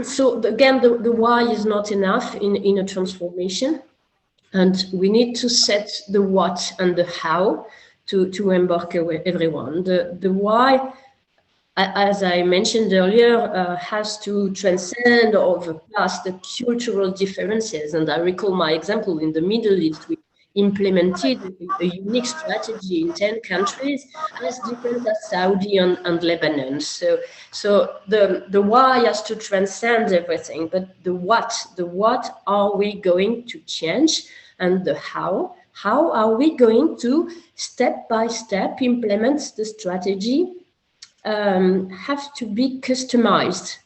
So again, the why is not enough in a transformation, and we need to set the what and the how to embark everyone. The why, as I mentioned earlier, has to transcend or surpass the cultural differences. And I recall my example in the Middle East. We implemented a unique strategy in 10 countries, as different as Saudi and Lebanon. So the why has to transcend everything, but the what are we going to change, and the how are we going to step by step implement the strategy, have to be customized,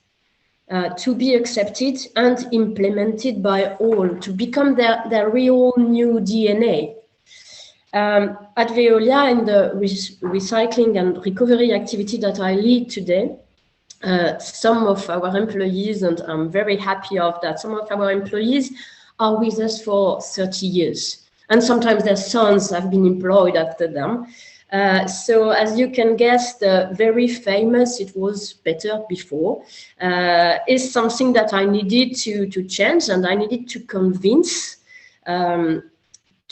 to be accepted and implemented by all, to become their real new DNA. At Veolia, in the recycling and recovery activity that I lead today, some of our employees, and I'm very happy of that, some of our employees are with us for 30 years. And sometimes their sons have been employed after them. So as you can guess, the very famous "it was better before" is something that I needed to change, and I needed to convince, to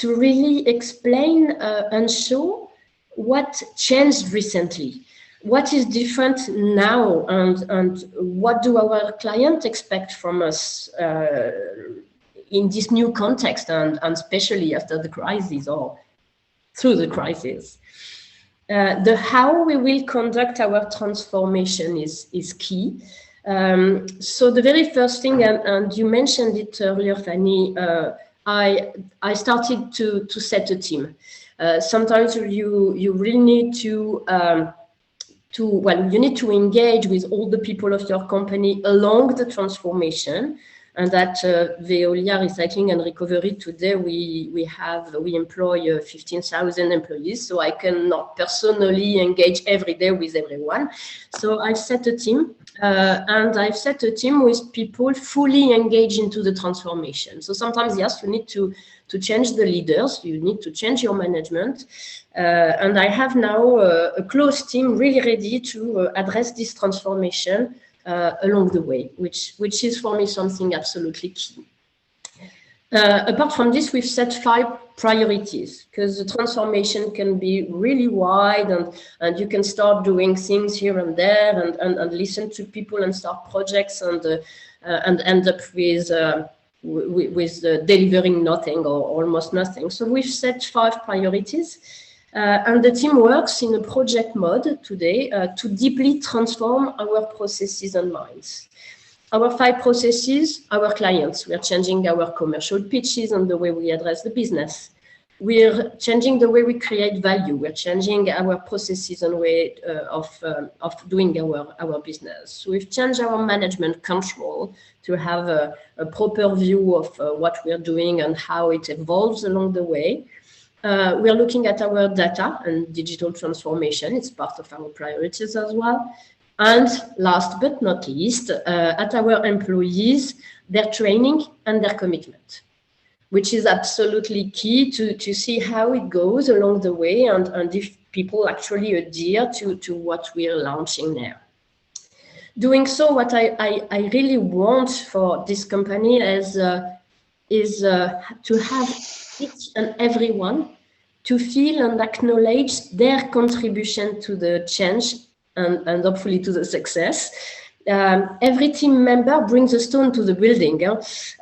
really explain and show what changed recently. What is different now, and what do our clients expect from us in this new context, and especially after the crisis or through the crisis. The how we will conduct our transformation is key. So the very first thing, and you mentioned it earlier, Fanny, I started to set a team. Sometimes you really need to you need to engage with all the people of your company along the transformation. And at Veolia Recycling and Recovery today, we employ 15,000 employees. So I cannot personally engage every day with everyone. So I've set a team, and I've set a team with people fully engaged into the transformation. So sometimes, yes, you need to change the leaders, you need to change your management. And I have now a close team really ready to address this transformation along the way, which is for me something absolutely key. Apart from this, we've set 5 priorities, because the transformation can be really wide, and you can start doing things here and there, and listen to people and start projects, and end up with delivering nothing or almost nothing. So we've set 5 priorities. And the team works in a project mode today to deeply transform our processes and minds. Our 5 processes, our clients. We are changing our commercial pitches and the way we address the business. We're changing the way we create value. We're changing our processes and way of doing our business. We've changed our management control to have a proper view of what we're doing and how it evolves along the way. We are looking at our data and digital transformation. It's part of our priorities as well. And last but not least, at our employees, their training and their commitment, which is absolutely key to see how it goes along the way, and if people actually adhere to what we are launching now. Doing so, what I really want for this company is to have each and everyone to feel and acknowledge their contribution to the change and hopefully to the success. Every team member brings a stone to the building.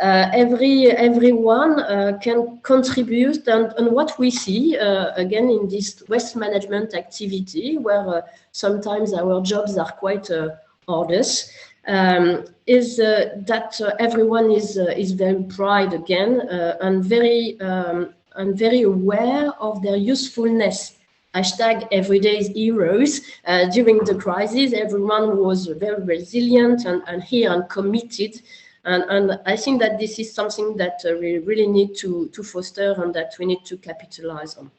Everyone can contribute, and what we see again in this waste management activity, where sometimes our jobs are quite arduous, is that everyone is very proud again, and very aware of their usefulness. Hashtag everyday heroes. During the crisis, everyone was very resilient and here and committed. And I think that this is something that we really need to foster, and that we need to capitalize on.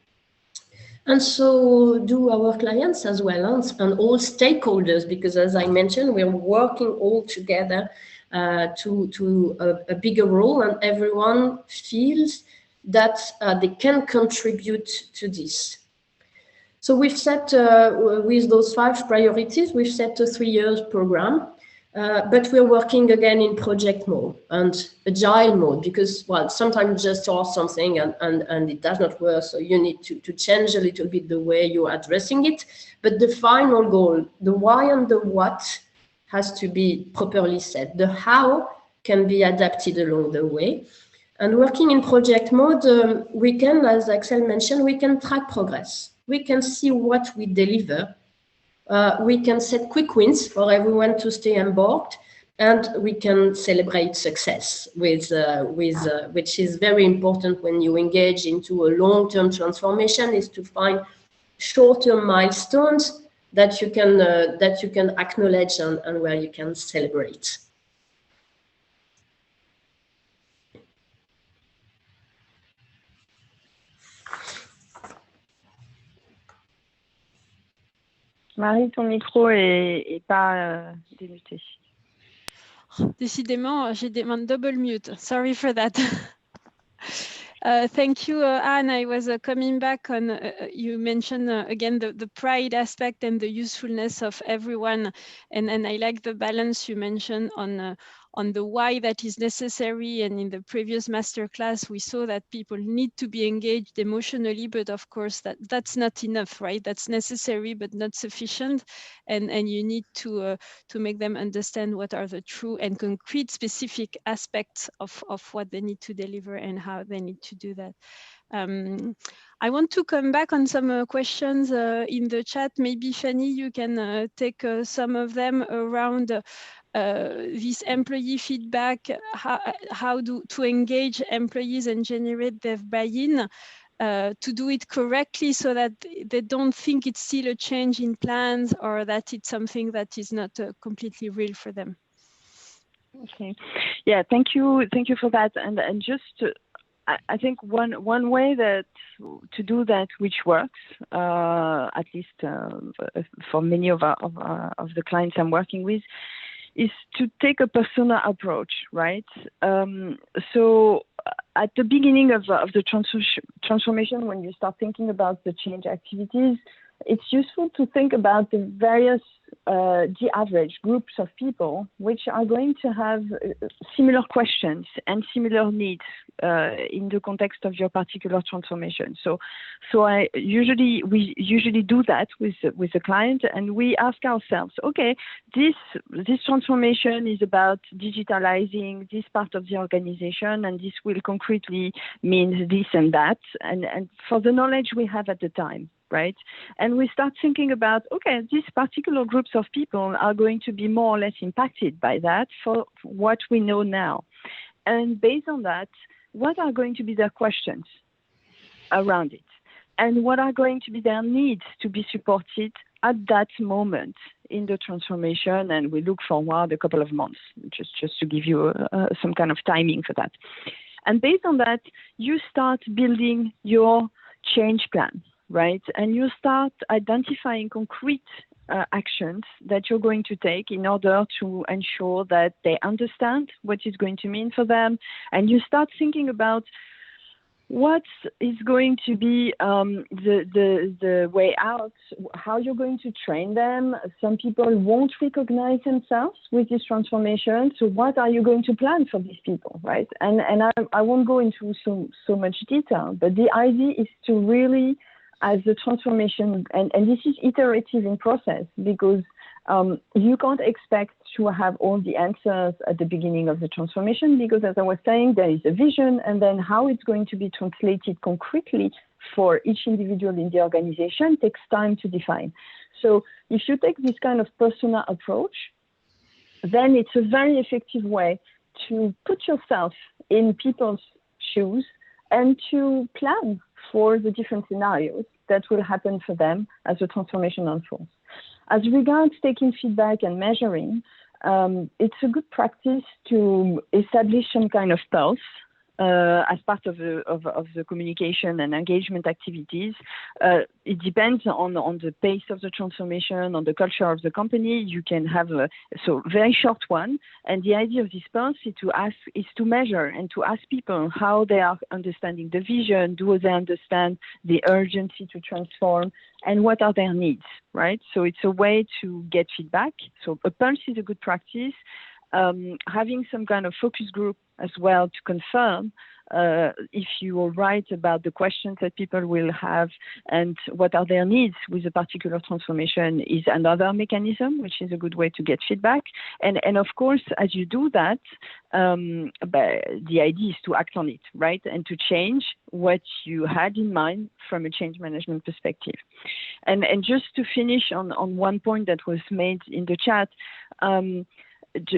And so do our clients as well, and all stakeholders, because as I mentioned, we're working all together to a bigger role, and everyone feels that they can contribute to this. So we've set, with those 5 priorities, we've set a 3-year program, but we're working again in project mode and agile mode, because, well, sometimes you just start something and it does not work, so you need to change a little bit the way you're addressing it. But the final goal, the why and the what, has to be properly set. The how can be adapted along the way. And working in project mode, we can, as Axel mentioned, we can track progress. We can see what we deliver. We can set quick wins for everyone to stay on board, and we can celebrate success with which is very important when you engage into a long-term transformation, is to find short-term milestones that you can acknowledge and where you can celebrate. Marie, ton micro est pas démuté. Décidément, j'ai des mains double mute. Sorry for that. Thank you, Anne. I was coming back on, you mentioned again the pride aspect and the usefulness of everyone. And I like the balance you mentioned on the why that is necessary. And in the previous masterclass, we saw that people need to be engaged emotionally, but of course that's not enough, right? That's necessary, but not sufficient. And you need to make them understand what are the true and concrete specific aspects of what they need to deliver and how they need to do that. I want to come back on some questions in the chat. Maybe Fanny, you can take some of them around this employee feedback, how to engage employees and generate their buy-in, to do it correctly so that they don't think it's still a change in plans or that it's something that is not completely real for them. Okay, yeah, thank you for that. And just I think one way that to do that, which works, at least for many of the clients I'm working with, is to take a persona approach, right? So at the beginning of the transformation, when you start thinking about the change activities, it's useful to think about the various, the average groups of people which are going to have similar questions and similar needs in the context of your particular transformation. So we usually do that with the client, and we ask ourselves, okay, this transformation is about digitalizing this part of the organization, and this will concretely mean this and that, and for the knowledge we have at the time. Right? And we start thinking about, okay, these particular groups of people are going to be more or less impacted by that for what we know now. And based on that, what are going to be their questions around it? And what are going to be their needs to be supported at that moment in the transformation? And we look forward a couple of months, just to give you some kind of timing for that. And based on that, you start building your change plan. Right? And you start identifying concrete actions that you're going to take in order to ensure that they understand what it's going to mean for them. And you start thinking about what is going to be the way out, how you're going to train them. Some people won't recognize themselves with this transformation. So what are you going to plan for these people, right? And I won't go into so much detail, but the idea is to really, as the transformation, and this is iterative in process, because you can't expect to have all the answers at the beginning of the transformation, because as I was saying, there is a vision, and then how it's going to be translated concretely for each individual in the organization takes time to define. So if you take this kind of persona approach, then it's a very effective way to put yourself in people's shoes and to plan for the different scenarios that will happen for them as the transformation unfolds. As regards taking feedback and measuring, it's a good practice to establish some kind of pulse as part of the communication and engagement activities. It depends on the pace of the transformation, on the culture of the company. You can have a very short one, and the idea of this pulse is to measure and to ask people how they are understanding the vision. Do they understand the urgency to transform, and what are their needs, right? So it's a way to get feedback. So a pulse is a good practice. Having some kind of focus group as well to confirm if you are right about the questions that people will have and what are their needs with a particular transformation is another mechanism, which is a good way to get feedback. And of course, as you do that, the idea is to act on it, right? And to change what you had in mind from a change management perspective. And just to finish on one point that was made in the chat,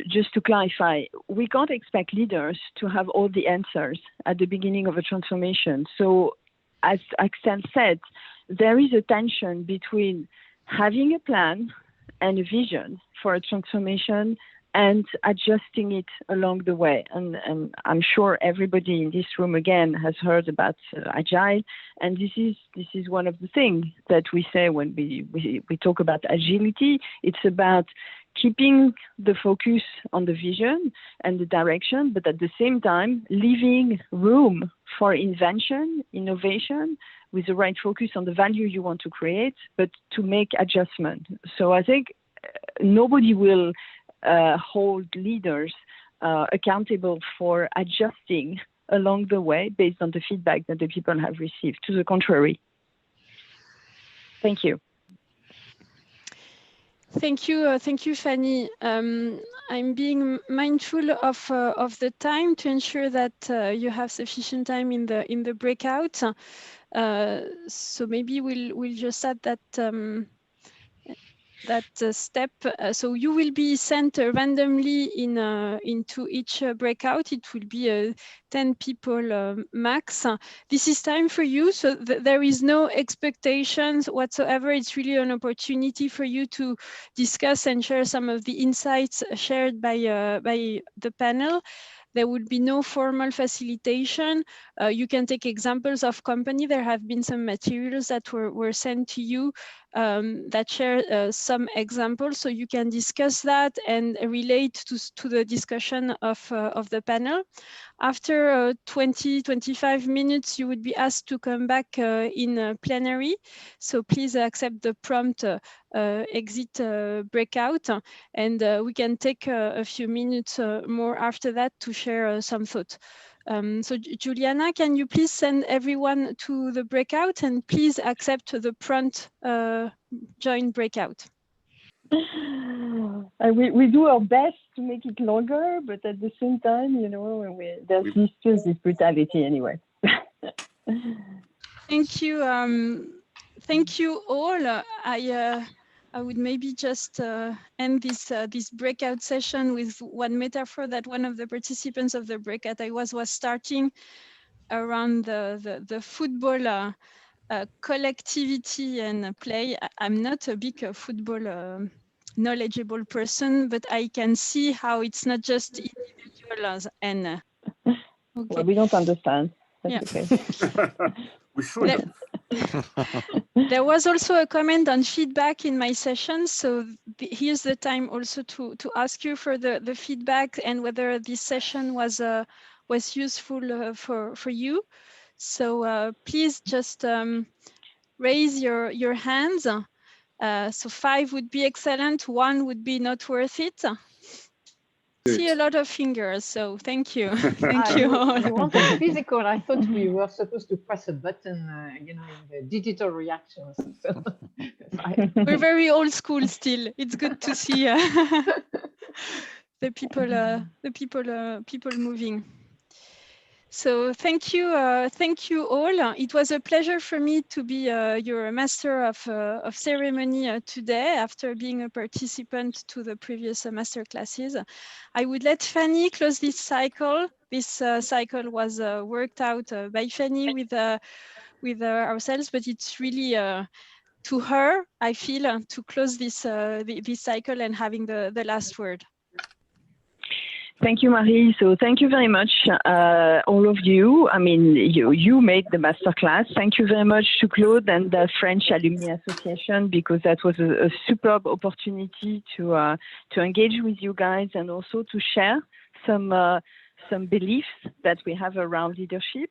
just to clarify, we can't expect leaders to have all the answers at the beginning of a transformation. So as Axel said, there is a tension between having a plan and a vision for a transformation and adjusting it along the way. And I'm sure everybody in this room again has heard about agile, and this is one of the things that we say when we talk about agility. It's about keeping the focus on the vision and the direction, but at the same time, leaving room for invention, innovation, with the right focus on the value you want to create, but to make adjustment. So I think nobody will hold leaders accountable for adjusting along the way based on the feedback that the people have received. To the contrary. Thank you. Thank you, Fanny. I'm being mindful of the time to ensure that you have sufficient time in the breakout. So maybe we'll just add that step. So you will be sent randomly into each breakout. It will be 10 people max. This is time for you, so there is no expectations whatsoever. It's really an opportunity for you to discuss and share some of the insights shared by the panel. There will be no formal facilitation. You can take examples of company. There have been some materials that were sent to you that share some examples, so you can discuss that and relate to the discussion of the panel. After 20-25 minutes, you would be asked to come back in plenary. So please accept the prompt exit breakout, and we can take a few minutes more after that to share some thoughts. So Juliana, can you please send everyone to the breakout, and please accept the prompt join breakout. We do our best to make it longer, but at the same time, you know, there's this brutality anyway. Thank you. Thank you all. I would maybe just end this breakout session with one metaphor that one of the participants of the breakout I was starting around the football collectivity and play. I'm not a big football knowledgeable person, but I can see how it's not just individuals and okay. Well, we don't understand. That's yeah. Okay. We should. There was also a comment on feedback in my session, so here's the time also to ask you for the feedback and whether this session was useful for you. So please just raise your hands. So 5 would be excellent, 1 would be not worth it. See a lot of fingers, so thank you. Thank you all. You wanted physical. I thought we were supposed to press a button, you know, in the digital reactions. So we're very old school still. It's good to see the people moving. So thank you all. It was a pleasure for me to be your master of ceremony today after being a participant to the previous master classes. I would let Fanny close this cycle. This cycle was worked out by Fanny with ourselves, but it's really to her, I feel, to close this this cycle and having the last word. Thank you, Marie. So thank you very much, all of you. I mean, you made the masterclass. Thank you very much to Claude and the French Alumni Association, because that was a superb opportunity to engage with you guys and also to share some beliefs that we have around leadership.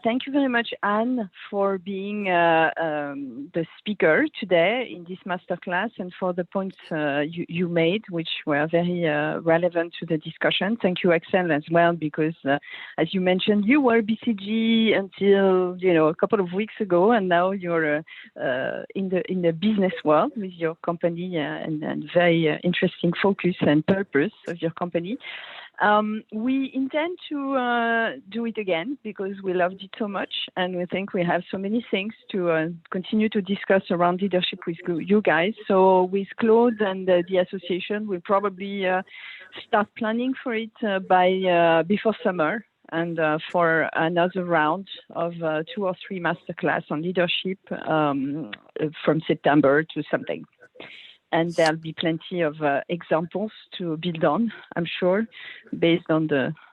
Thank you very much, Anne, for being the speaker today in this masterclass and for the points you made, which were very relevant to the discussion. Thank you, Axel, as well, because as you mentioned, you were BCG until a couple of weeks ago, and now you're in the business world with your company and very interesting focus and purpose of your company. We intend to do it again because we loved it so much, and we think we have so many things to continue to discuss around leadership with you guys. So with Claude and the association, we'll probably start planning for it by before summer, and for another round of 2 or 3 masterclass on leadership from September to something. And there'll be plenty of examples to build on, I'm sure, based on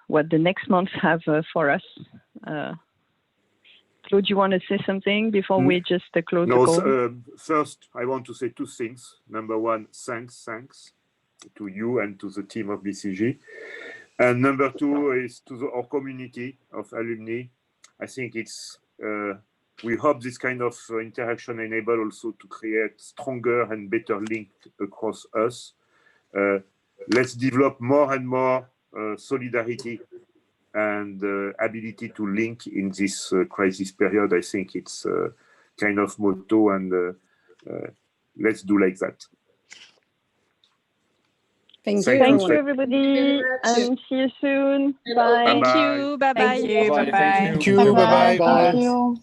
what the next months have for us. Claude, you want to say something before we just close the call? First, I want to say 2 things. Number 1, thanks you and to the team of BCG. And number two is to our community of alumni. I think it's, we hope this kind of interaction enable also to create stronger and better link across us. Let's develop more and more solidarity and ability to link in this crisis period. I think it's kind of motto, and let's do like that. Thank you. Thank you, everybody, and see you soon. Bye. Thank you. Bye-bye. Thank you. Bye-bye. Thank you. Bye-bye. Bye-bye. Thank you.